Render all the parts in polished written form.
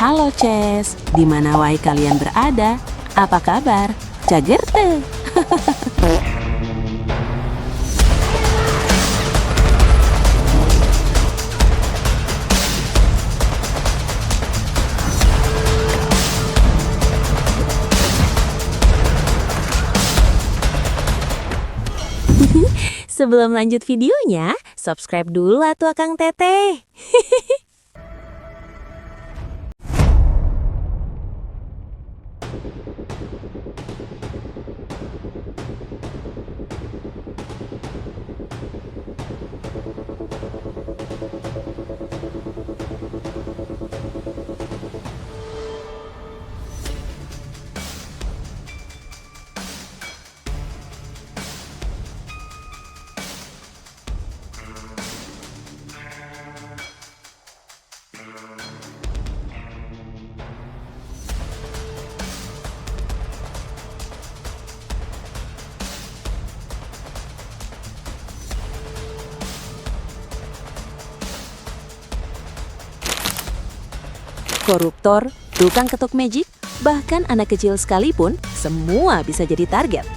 Halo Ces, di mana wae kalian berada? Apa kabar? Cagerte. Sebelum lanjut videonya, subscribe dulu atuh Akang Teteh. Koruptor, tukang ketuk magic, bahkan anak kecil sekalipun, semua bisa jadi target.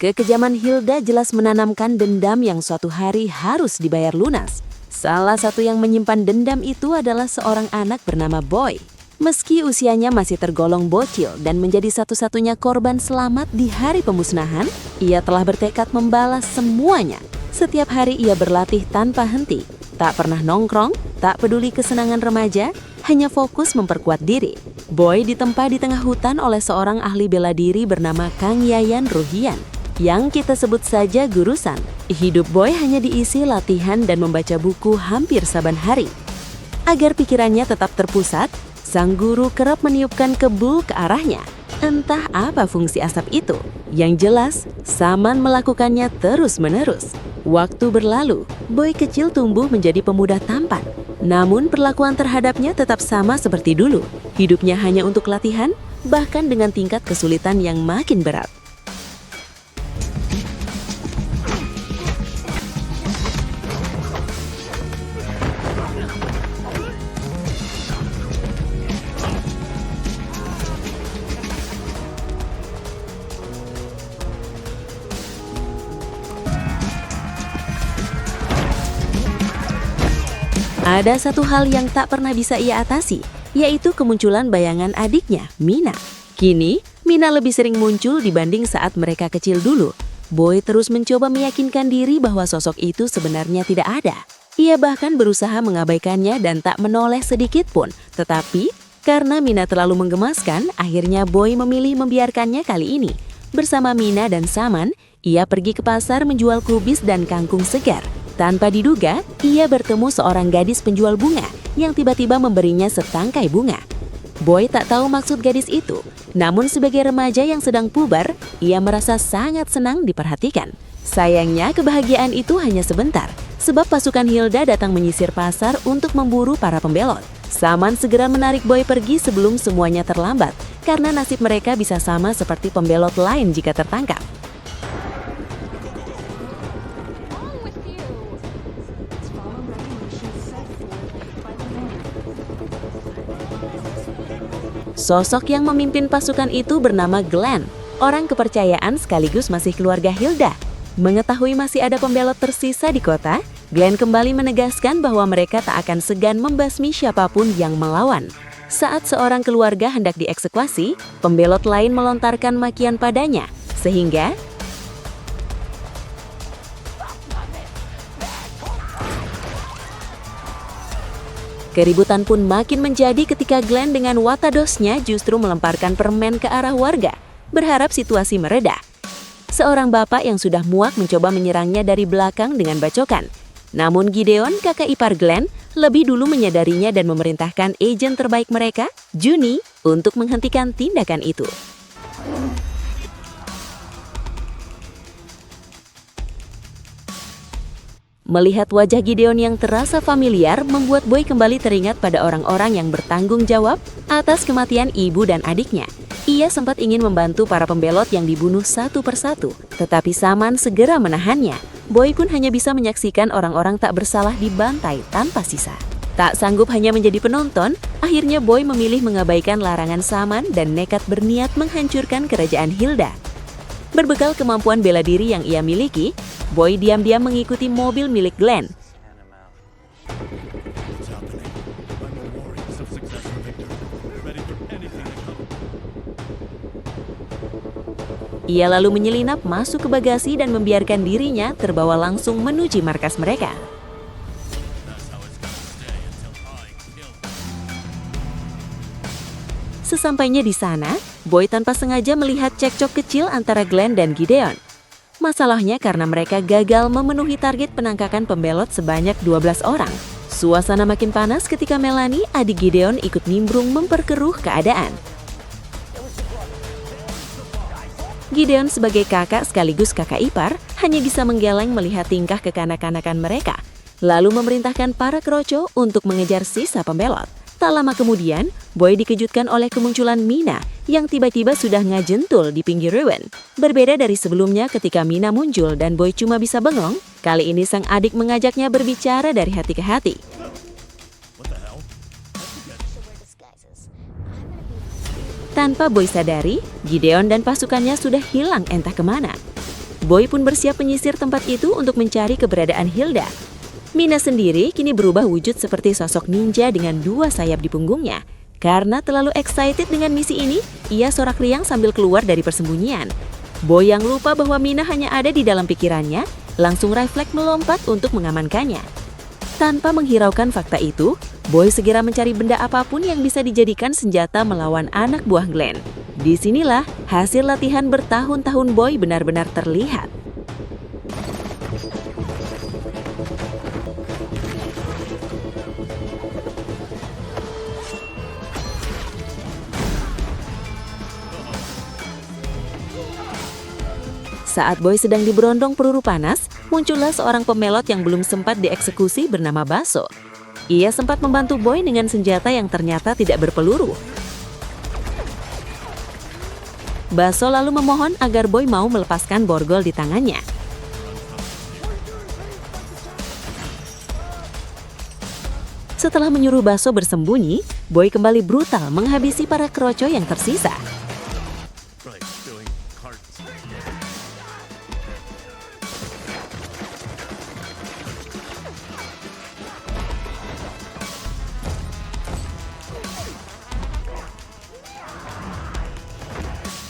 Kekejaman Hilda jelas menanamkan dendam yang suatu hari harus dibayar lunas. Salah satu yang menyimpan dendam itu adalah seorang anak bernama Boy. Meski usianya masih tergolong bocil dan menjadi satu-satunya korban selamat di hari pemusnahan, ia telah bertekad membalas semuanya. Setiap hari ia berlatih tanpa henti. Tak pernah nongkrong, tak peduli kesenangan remaja, hanya fokus memperkuat diri. Boy ditempa di tengah hutan oleh seorang ahli bela diri bernama Kang Yayan Ruhian, yang kita sebut saja Gurusan. Hidup Boy hanya diisi latihan dan membaca buku hampir saban hari. Agar pikirannya tetap terpusat, sang guru kerap meniupkan kebul ke arahnya. Entah apa fungsi asap itu. Yang jelas, Saman melakukannya terus-menerus. Waktu berlalu, Boy kecil tumbuh menjadi pemuda tampan. Namun perlakuan terhadapnya tetap sama seperti dulu. Hidupnya hanya untuk latihan, bahkan dengan tingkat kesulitan yang makin berat. Ada satu hal yang tak pernah bisa ia atasi, yaitu kemunculan bayangan adiknya, Mina. Kini, Mina lebih sering muncul dibanding saat mereka kecil dulu. Boy terus mencoba meyakinkan diri bahwa sosok itu sebenarnya tidak ada. Ia bahkan berusaha mengabaikannya dan tak menoleh sedikit pun. Tetapi, karena Mina terlalu menggemaskan, akhirnya Boy memilih membiarkannya kali ini. Bersama Mina dan Saman, ia pergi ke pasar menjual kubis dan kangkung segar. Tanpa diduga, ia bertemu seorang gadis penjual bunga yang tiba-tiba memberinya setangkai bunga. Boy tak tahu maksud gadis itu, namun sebagai remaja yang sedang puber, ia merasa sangat senang diperhatikan. Sayangnya kebahagiaan itu hanya sebentar, sebab pasukan Hilda datang menyisir pasar untuk memburu para pembelot. Saman segera menarik Boy pergi sebelum semuanya terlambat, karena nasib mereka bisa sama seperti pembelot lain jika tertangkap. Sosok yang memimpin pasukan itu bernama Glenn, orang kepercayaan sekaligus masih keluarga Hilda. Mengetahui masih ada pembelot tersisa di kota, Glenn kembali menegaskan bahwa mereka tak akan segan membasmi siapapun yang melawan. Saat seorang keluarga hendak dieksekusi, pembelot lain melontarkan makian padanya, sehingga keributan pun makin menjadi ketika Glenn dengan watadosnya justru melemparkan permen ke arah warga, berharap situasi mereda. Seorang bapak yang sudah muak mencoba menyerangnya dari belakang dengan bacokan. Namun Gideon, kakak ipar Glenn, lebih dulu menyadarinya dan memerintahkan agen terbaik mereka, Juni, untuk menghentikan tindakan itu. Melihat wajah Gideon yang terasa familiar membuat Boy kembali teringat pada orang-orang yang bertanggung jawab atas kematian ibu dan adiknya. Ia sempat ingin membantu para pembelot yang dibunuh satu persatu, tetapi Saman segera menahannya. Boy pun hanya bisa menyaksikan orang-orang tak bersalah dibantai tanpa sisa. Tak sanggup hanya menjadi penonton, akhirnya Boy memilih mengabaikan larangan Saman dan nekat berniat menghancurkan kerajaan Hilda. Berbekal kemampuan bela diri yang ia miliki, Boy diam-diam mengikuti mobil milik Glenn. Ia lalu menyelinap masuk ke bagasi dan membiarkan dirinya terbawa langsung menuju markas mereka. Sesampainya di sana, Boy tanpa sengaja melihat cekcok kecil antara Glenn dan Gideon. Masalahnya karena mereka gagal memenuhi target penangkakan pembelot sebanyak 12 orang. Suasana makin panas ketika Melanie, adik Gideon, ikut nimbrung memperkeruh keadaan. Gideon sebagai kakak sekaligus kakak ipar hanya bisa menggeleng melihat tingkah kekanak-kanakan mereka, lalu memerintahkan para kroco untuk mengejar sisa pembelot. Tak lama kemudian, Boy dikejutkan oleh kemunculan Mina yang tiba-tiba sudah ngajentul di pinggir ruin. Berbeda dari sebelumnya ketika Mina muncul dan Boy cuma bisa bengong, kali ini sang adik mengajaknya berbicara dari hati ke hati. Tanpa Boy sadari, Gideon dan pasukannya sudah hilang entah kemana. Boy pun bersiap menyisir tempat itu untuk mencari keberadaan Hilda. Mina sendiri kini berubah wujud seperti sosok ninja dengan 2 sayap di punggungnya. Karena terlalu excited dengan misi ini, ia sorak riang sambil keluar dari persembunyian. Boy yang lupa bahwa Mina hanya ada di dalam pikirannya, langsung refleks melompat untuk mengamankannya. Tanpa menghiraukan fakta itu, Boy segera mencari benda apapun yang bisa dijadikan senjata melawan anak buah Glenn. Disinilah hasil latihan bertahun-tahun Boy benar-benar terlihat. Saat Boy sedang diberondong peluru panas, muncullah seorang pemelot yang belum sempat dieksekusi bernama Baso. Ia sempat membantu Boy dengan senjata yang ternyata tidak berpeluru. Baso lalu memohon agar Boy mau melepaskan borgol di tangannya. Setelah menyuruh Baso bersembunyi, Boy kembali brutal menghabisi para kroco yang tersisa.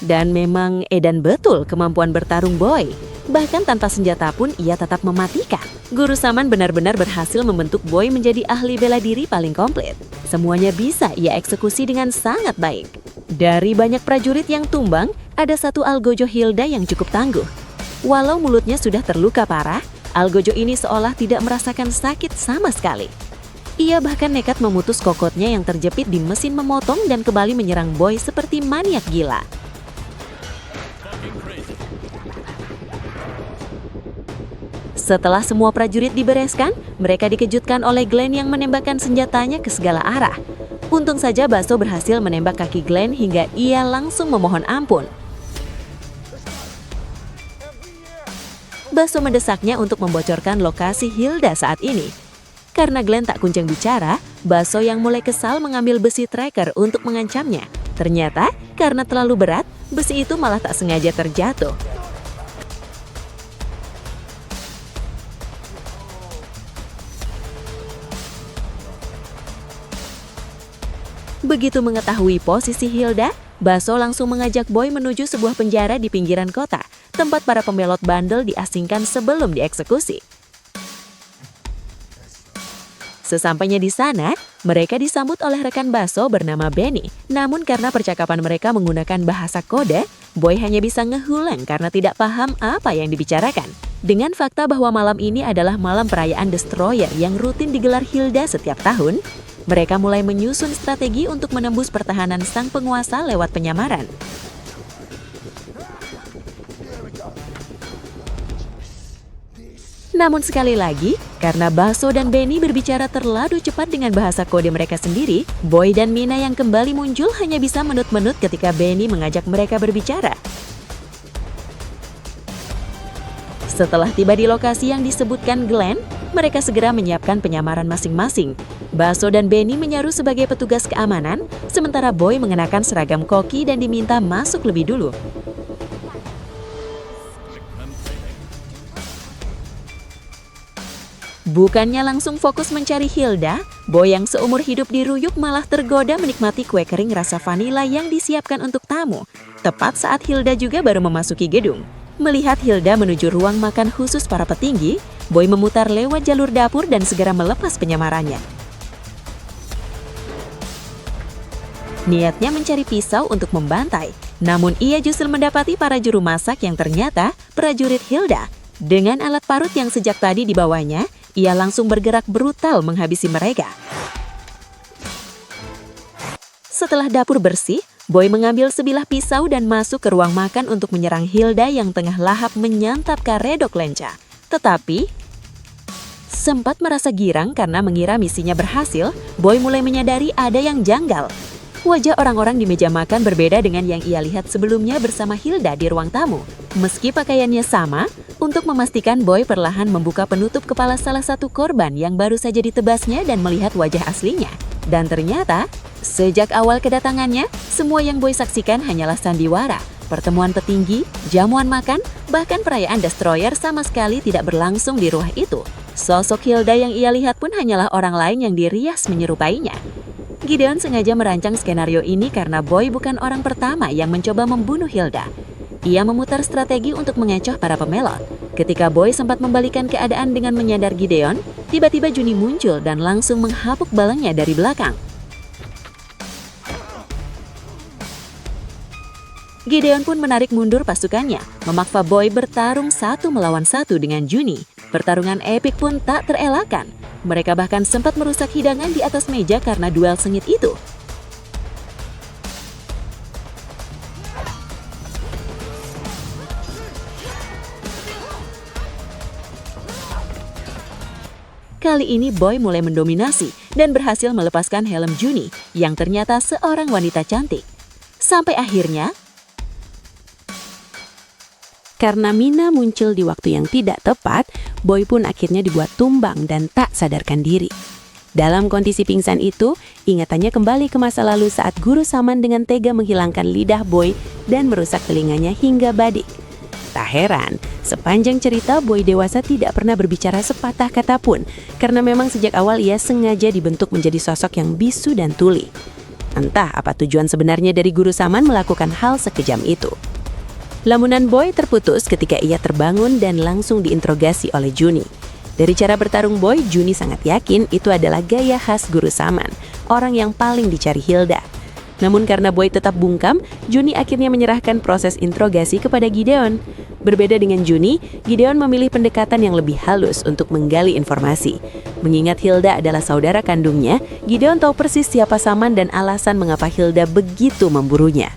Dan memang edan betul kemampuan bertarung Boy. Bahkan tanpa senjata pun ia tetap mematikan. Guru Saman benar-benar berhasil membentuk Boy menjadi ahli bela diri paling komplit. Semuanya bisa ia eksekusi dengan sangat baik. Dari banyak prajurit yang tumbang, ada satu algojo Hilda yang cukup tangguh. Walau mulutnya sudah terluka parah, algojo ini seolah tidak merasakan sakit sama sekali. Ia bahkan nekat memutus kokotnya yang terjepit di mesin memotong dan kembali menyerang Boy seperti maniak gila. Setelah semua prajurit dibereskan, mereka dikejutkan oleh Glenn yang menembakkan senjatanya ke segala arah. Untung saja Baso berhasil menembak kaki Glenn hingga ia langsung memohon ampun. Baso mendesaknya untuk membocorkan lokasi Hilda saat ini. Karena Glenn tak kunjung bicara, Baso yang mulai kesal mengambil besi tracker untuk mengancamnya. Ternyata, karena terlalu berat, besi itu malah tak sengaja terjatuh. Begitu mengetahui posisi Hilda, Baso langsung mengajak Boy menuju sebuah penjara di pinggiran kota, tempat para pembelot bandel diasingkan sebelum dieksekusi. Sesampainya di sana, mereka disambut oleh rekan Baso bernama Benny. Namun karena percakapan mereka menggunakan bahasa kode, Boy hanya bisa ngehulang karena tidak paham apa yang dibicarakan. Dengan fakta bahwa malam ini adalah malam perayaan Destroyer yang rutin digelar Hilda setiap tahun, mereka mulai menyusun strategi untuk menembus pertahanan sang penguasa lewat penyamaran. Namun sekali lagi, karena Baso dan Benny berbicara terlalu cepat dengan bahasa kode mereka sendiri, Boy dan Mina yang kembali muncul hanya bisa menut-menut ketika Benny mengajak mereka berbicara. Setelah tiba di lokasi yang disebutkan Glenn, Mereka segera menyiapkan penyamaran masing-masing. Baso dan Benny menyaru sebagai petugas keamanan, sementara Boy mengenakan seragam koki dan diminta masuk lebih dulu. Bukannya langsung fokus mencari Hilda, Boy yang seumur hidup di Ruyuk malah tergoda menikmati kue kering rasa vanila yang disiapkan untuk tamu, tepat saat Hilda juga baru memasuki gedung. Melihat Hilda menuju ruang makan khusus para petinggi, Boy memutar lewat jalur dapur dan segera melepas penyamarannya. Niatnya mencari pisau untuk membantai, namun ia justru mendapati para juru masak yang ternyata prajurit Hilda. Dengan alat parut yang sejak tadi dibawanya, ia langsung bergerak brutal menghabisi mereka. Setelah dapur bersih, Boy mengambil sebilah pisau dan masuk ke ruang makan untuk menyerang Hilda yang tengah lahap menyantap karedok lenca. Tetapi, sempat merasa girang karena mengira misinya berhasil, Boy mulai menyadari ada yang janggal. Wajah orang-orang di meja makan berbeda dengan yang ia lihat sebelumnya bersama Hilda di ruang tamu. Meski pakaiannya sama, untuk memastikan Boy perlahan membuka penutup kepala salah satu korban yang baru saja ditebasnya dan melihat wajah aslinya. Dan ternyata, sejak awal kedatangannya, semua yang Boy saksikan hanyalah sandiwara. Pertemuan petinggi, jamuan makan, bahkan perayaan Destroyer sama sekali tidak berlangsung di ruang itu. Sosok Hilda yang ia lihat pun hanyalah orang lain yang dirias menyerupainya. Gideon sengaja merancang skenario ini karena Boy bukan orang pertama yang mencoba membunuh Hilda. Ia memutar strategi untuk mengecoh para pemelot. Ketika Boy sempat membalikan keadaan dengan menyadar Gideon, tiba-tiba Juni muncul dan langsung menghapuk balangnya dari belakang. Gideon pun menarik mundur pasukannya, memaksa Boy bertarung 1 melawan 1 dengan Juni. Pertarungan epik pun tak terelakkan. Mereka bahkan sempat merusak hidangan di atas meja karena duel sengit itu. Kali ini Boy mulai mendominasi dan berhasil melepaskan helm Juni yang ternyata seorang wanita cantik. Sampai akhirnya, karena Mina muncul di waktu yang tidak tepat, Boy pun akhirnya dibuat tumbang dan tak sadarkan diri. Dalam kondisi pingsan itu, ingatannya kembali ke masa lalu saat guru Saman dengan tega menghilangkan lidah Boy dan merusak telinganya hingga badik. Tak heran, sepanjang cerita Boy dewasa tidak pernah berbicara sepatah kata pun, karena memang sejak awal ia sengaja dibentuk menjadi sosok yang bisu dan tuli. Entah apa tujuan sebenarnya dari guru Saman melakukan hal sekejam itu. Lamunan Boy terputus ketika ia terbangun dan langsung diinterogasi oleh Juni. Dari cara bertarung Boy, Juni sangat yakin itu adalah gaya khas guru Saman, orang yang paling dicari Hilda. Namun karena Boy tetap bungkam, Juni akhirnya menyerahkan proses interogasi kepada Gideon. Berbeda dengan Juni, Gideon memilih pendekatan yang lebih halus untuk menggali informasi. Mengingat Hilda adalah saudara kandungnya, Gideon tahu persis siapa Saman dan alasan mengapa Hilda begitu memburunya.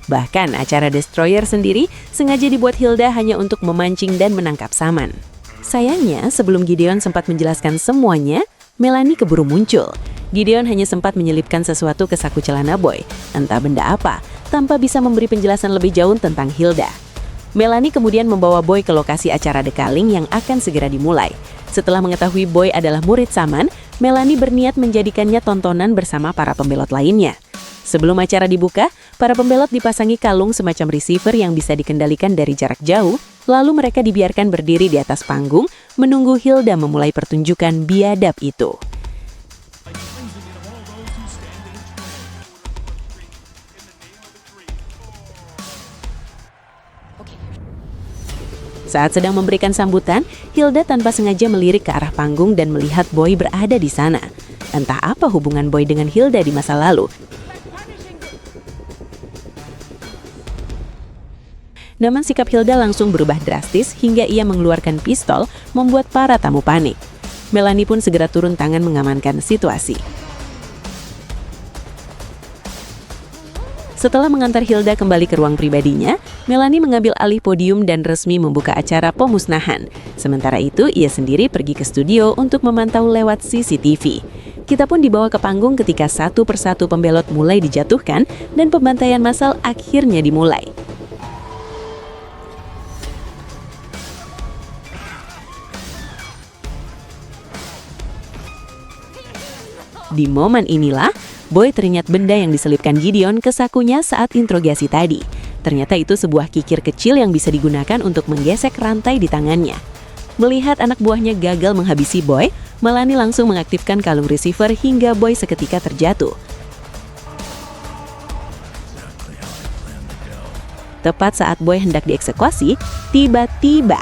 Bahkan acara Destroyer sendiri sengaja dibuat Hilda hanya untuk memancing dan menangkap Saman. Sayangnya, sebelum Gideon sempat menjelaskan semuanya, Melanie keburu muncul. Gideon hanya sempat menyelipkan sesuatu ke saku celana Boy, entah benda apa, tanpa bisa memberi penjelasan lebih jauh tentang Hilda. Melanie kemudian membawa Boy ke lokasi acara dekaling yang akan segera dimulai. Setelah mengetahui Boy adalah murid Saman, Melanie berniat menjadikannya tontonan bersama para pembelot lainnya. Sebelum acara dibuka, para pembelot dipasangi kalung semacam receiver yang bisa dikendalikan dari jarak jauh, lalu mereka dibiarkan berdiri di atas panggung, menunggu Hilda memulai pertunjukan biadab itu. Saat sedang memberikan sambutan, Hilda tanpa sengaja melirik ke arah panggung dan melihat Boy berada di sana. Entah apa hubungan Boy dengan Hilda di masa lalu. Namun sikap Hilda langsung berubah drastis hingga ia mengeluarkan pistol, membuat para tamu panik. Melanie pun segera turun tangan mengamankan situasi. Setelah mengantar Hilda kembali ke ruang pribadinya, Melanie mengambil alih podium dan resmi membuka acara pemusnahan. Sementara itu, ia sendiri pergi ke studio untuk memantau lewat CCTV. Kita pun dibawa ke panggung ketika satu persatu pembelot mulai dijatuhkan dan pembantaian massal akhirnya dimulai. Di momen inilah, Boy teringat benda yang diselipkan Gideon ke sakunya saat interogasi tadi. Ternyata itu sebuah kikir kecil yang bisa digunakan untuk menggesek rantai di tangannya. Melihat anak buahnya gagal menghabisi Boy, Melanie langsung mengaktifkan kalung receiver hingga Boy seketika terjatuh. Tepat saat Boy hendak dieksekusi, tiba-tiba...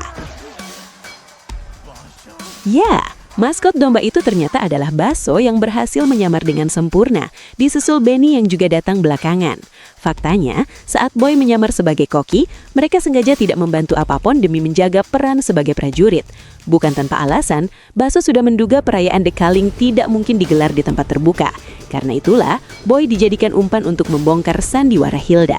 Ya, maskot domba itu ternyata adalah Baso yang berhasil menyamar dengan sempurna, disusul Benny yang juga datang belakangan. Faktanya, saat Boy menyamar sebagai koki, mereka sengaja tidak membantu apapun demi menjaga peran sebagai prajurit. Bukan tanpa alasan, Baso sudah menduga perayaan The Culling tidak mungkin digelar di tempat terbuka. Karena itulah, Boy dijadikan umpan untuk membongkar sandiwara Hilda.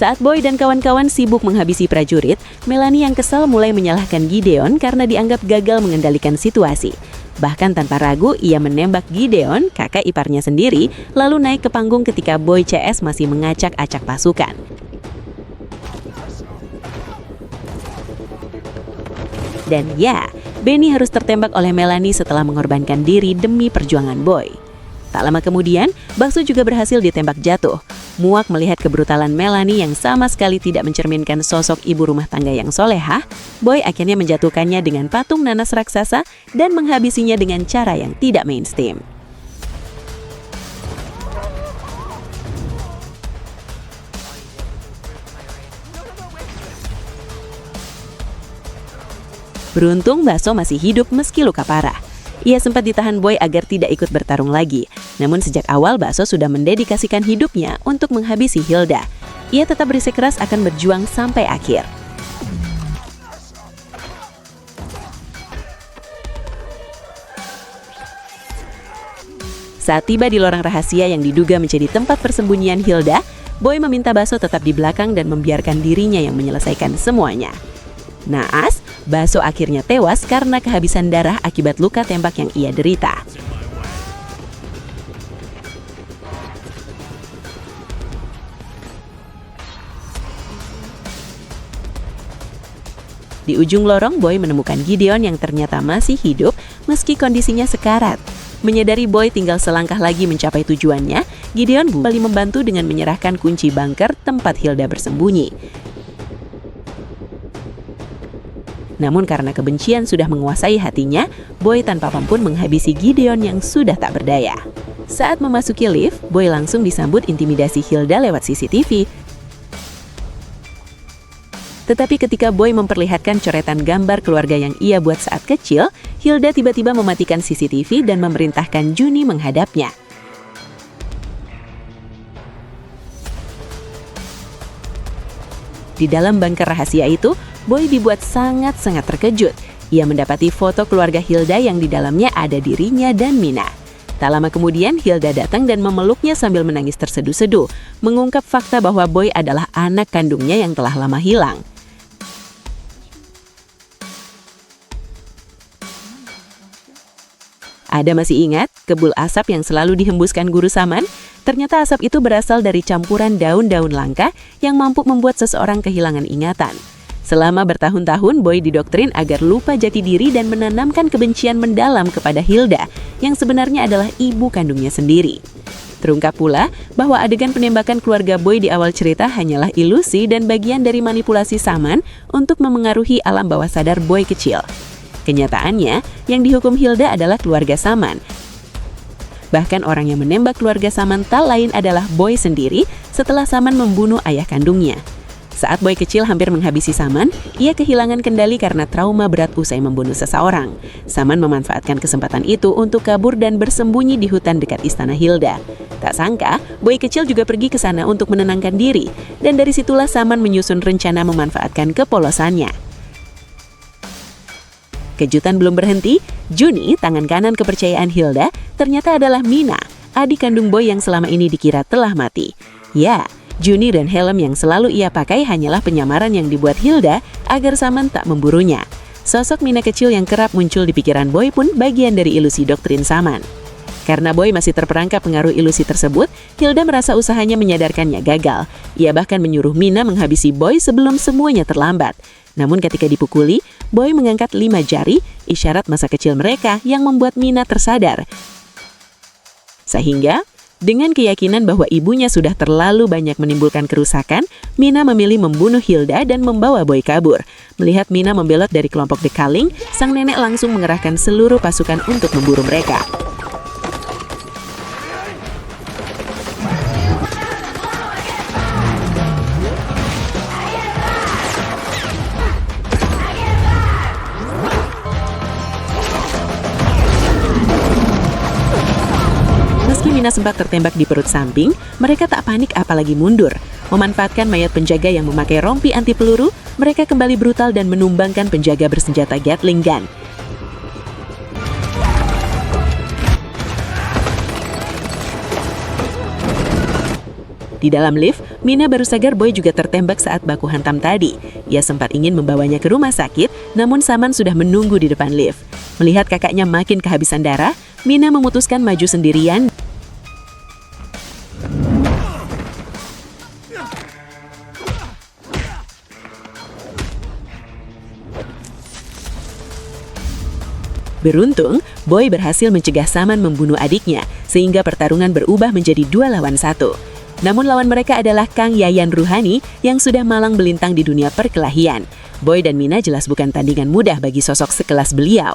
Saat Boy dan kawan-kawan sibuk menghabisi prajurit, Melanie yang kesal mulai menyalahkan Gideon karena dianggap gagal mengendalikan situasi. Bahkan tanpa ragu, ia menembak Gideon, kakak iparnya sendiri, lalu naik ke panggung ketika Boy CS masih mengacak-acak pasukan. Dan ya, Benny harus tertembak oleh Melanie setelah mengorbankan diri demi perjuangan Boy. Tak lama kemudian, Baso juga berhasil ditembak jatuh. Muak melihat kebrutalan Melanie yang sama sekali tidak mencerminkan sosok ibu rumah tangga yang solehah, Boy akhirnya menjatuhkannya dengan patung nanas raksasa dan menghabisinya dengan cara yang tidak mainstream. Beruntung Baso masih hidup meski luka parah. Ia sempat ditahan Boy agar tidak ikut bertarung lagi. Namun sejak awal Baso sudah mendedikasikan hidupnya untuk menghabisi Hilda. Ia tetap bersikeras akan berjuang sampai akhir. Saat tiba di lorong rahasia yang diduga menjadi tempat persembunyian Hilda, Boy meminta Baso tetap di belakang dan membiarkan dirinya yang menyelesaikan semuanya. Naas, Baso akhirnya tewas karena kehabisan darah akibat luka tembak yang ia derita. Di ujung lorong, Boy menemukan Gideon yang ternyata masih hidup meski kondisinya sekarat. Menyadari Boy tinggal selangkah lagi mencapai tujuannya, Gideon kembali membantu dengan menyerahkan kunci bunker tempat Hilda bersembunyi. Namun karena kebencian sudah menguasai hatinya, Boy tanpa ampun menghabisi Gideon yang sudah tak berdaya. Saat memasuki lift, Boy langsung disambut intimidasi Hilda lewat CCTV. Tetapi ketika Boy memperlihatkan coretan gambar keluarga yang ia buat saat kecil, Hilda tiba-tiba mematikan CCTV dan memerintahkan Juni menghadapnya. Di dalam bunker rahasia itu, Boy dibuat sangat-sangat terkejut. Ia mendapati foto keluarga Hilda yang di dalamnya ada dirinya dan Mina. Tak lama kemudian, Hilda datang dan memeluknya sambil menangis terseduh-seduh, mengungkap fakta bahwa Boy adalah anak kandungnya yang telah lama hilang. Ada masih ingat kebul asap yang selalu dihembuskan Guru Saman? Ternyata asap itu berasal dari campuran daun-daun langka yang mampu membuat seseorang kehilangan ingatan. Selama bertahun-tahun, Boy didoktrin agar lupa jati diri dan menanamkan kebencian mendalam kepada Hilda, yang sebenarnya adalah ibu kandungnya sendiri. Terungkap pula bahwa adegan penembakan keluarga Boy di awal cerita hanyalah ilusi dan bagian dari manipulasi Saman untuk memengaruhi alam bawah sadar Boy kecil. Kenyataannya, yang dihukum Hilda adalah keluarga Saman. Bahkan orang yang menembak keluarga Saman tak lain adalah Boy sendiri setelah Saman membunuh ayah kandungnya. Saat Boy kecil hampir menghabisi Saman, ia kehilangan kendali karena trauma berat usai membunuh seseorang. Saman memanfaatkan kesempatan itu untuk kabur dan bersembunyi di hutan dekat istana Hilda. Tak sangka, Boy kecil juga pergi ke sana untuk menenangkan diri, dan dari situlah Saman menyusun rencana memanfaatkan kepolosannya. Kejutan belum berhenti, Juni, tangan kanan kepercayaan Hilda, ternyata adalah Mina, adik kandung Boy yang selama ini dikira telah mati. Ya, Juni dan helm yang selalu ia pakai hanyalah penyamaran yang dibuat Hilda agar Saman tak memburunya. Sosok Mina kecil yang kerap muncul di pikiran Boy pun bagian dari ilusi doktrin Saman. Karena Boy masih terperangkap pengaruh ilusi tersebut, Hilda merasa usahanya menyadarkannya gagal. Ia bahkan menyuruh Mina menghabisi Boy sebelum semuanya terlambat. Namun ketika dipukuli, Boy mengangkat 5 jari, isyarat masa kecil mereka yang membuat Mina tersadar. Sehingga, dengan keyakinan bahwa ibunya sudah terlalu banyak menimbulkan kerusakan, Mina memilih membunuh Hilda dan membawa Boy kabur. Melihat Mina membelot dari kelompok The Culling, sang nenek langsung mengerahkan seluruh pasukan untuk memburu mereka. Meski Mina sempat tertembak di perut samping, mereka tak panik apalagi mundur. Memanfaatkan mayat penjaga yang memakai rompi anti peluru, mereka kembali brutal dan menumbangkan penjaga bersenjata Gatling gun. Di dalam lift, Mina baru sadar Boy juga tertembak saat baku hantam tadi. Ia sempat ingin membawanya ke rumah sakit, namun Saman sudah menunggu di depan lift. Melihat kakaknya makin kehabisan darah, Mina memutuskan maju sendirian. Beruntung, Boy berhasil mencegah Saman membunuh adiknya, sehingga pertarungan berubah menjadi 2 lawan 1. Namun lawan mereka adalah Kang Yayan Ruhani yang sudah malang melintang di dunia perkelahian. Boy dan Mina jelas bukan tandingan mudah bagi sosok sekelas beliau.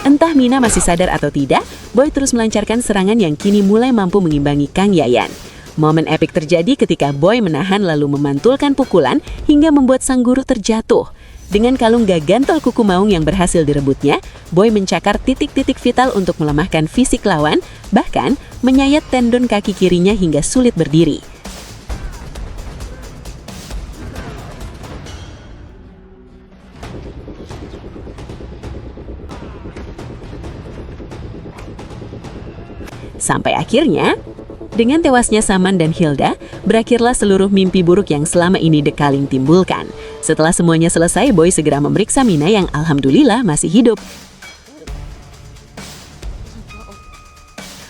Entah Mina masih sadar atau tidak, Boy terus melancarkan serangan yang kini mulai mampu mengimbangi Kang Yayan. Momen epik terjadi ketika Boy menahan lalu memantulkan pukulan hingga membuat sang guru terjatuh. Dengan kalung gagantel kuku maung yang berhasil direbutnya, Boy mencakar titik-titik vital untuk melemahkan fisik lawan, bahkan menyayat tendon kaki kirinya hingga sulit berdiri. Sampai akhirnya, dengan tewasnya Saman dan Hilda, berakhirlah seluruh mimpi buruk yang selama ini The Culling timbulkan. Setelah semuanya selesai, Boy segera memeriksa Mina yang alhamdulillah masih hidup.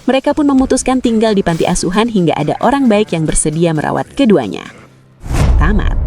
Mereka pun memutuskan tinggal di panti asuhan hingga ada orang baik yang bersedia merawat keduanya. Tamat.